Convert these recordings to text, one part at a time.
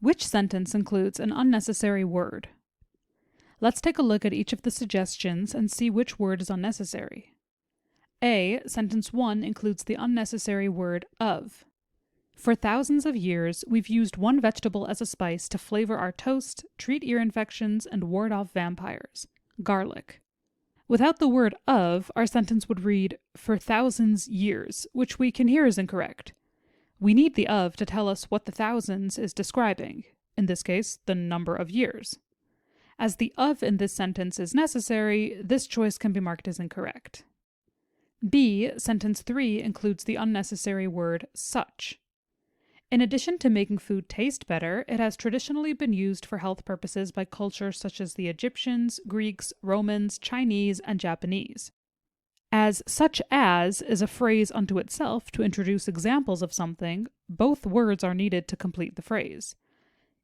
Which sentence includes an unnecessary word? Let's take a look at each of the suggestions and see which word is unnecessary. A. Sentence 1 includes the unnecessary word of. For thousands of years, we've used one vegetable as a spice to flavor our toast, treat ear infections, and ward off vampires: garlic. Without the word of, our sentence would read, for thousands years, which we can hear is incorrect. We need the of to tell us what the thousands is describing, in this case, the number of years. As the of in this sentence is necessary, this choice can be marked as incorrect. B. Sentence 3 includes the unnecessary word such. In addition to making food taste better, it has traditionally been used for health purposes by cultures such as the Egyptians, Greeks, Romans, Chinese, and Japanese. As such as is a phrase unto itself to introduce examples of something, both words are needed to complete the phrase.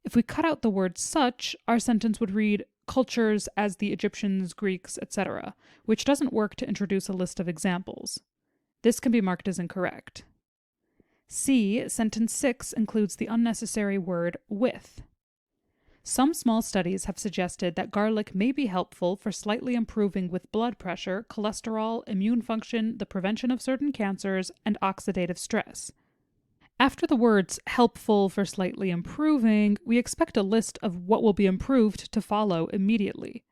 If we cut out the word such, our sentence would read cultures as the Egyptians, Greeks, etc., which doesn't work to introduce a list of examples. This can be marked as incorrect. C. Sentence 6 includes the unnecessary word with. Some small studies have suggested that garlic may be helpful for slightly improving with blood pressure, cholesterol, immune function, the prevention of certain cancers, and oxidative stress. After the words helpful for slightly improving, we expect a list of what will be improved to follow immediately.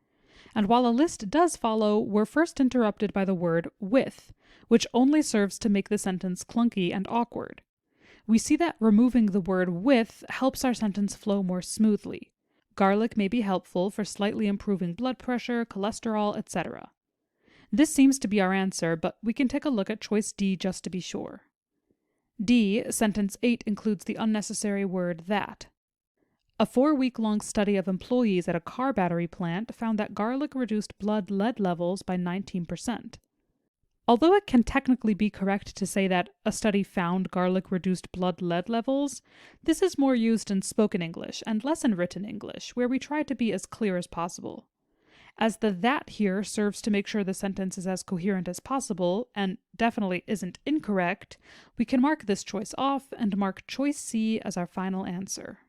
And while a list does follow, we're first interrupted by the word with, which only serves to make the sentence clunky and awkward. We see that removing the word with helps our sentence flow more smoothly. Garlic may be helpful for slightly improving blood pressure, cholesterol, etc. This seems to be our answer, but we can take a look at choice D just to be sure. D. Sentence 8 includes the unnecessary word that. A 4-week-long study of employees at a car battery plant found that garlic reduced blood lead levels by 19%. Although it can technically be correct to say that a study found garlic reduced blood lead levels, this is more used in spoken English and less in written English, where we try to be as clear as possible. As the that here serves to make sure the sentence is as coherent as possible, and definitely isn't incorrect, we can mark this choice off and mark choice C as our final answer.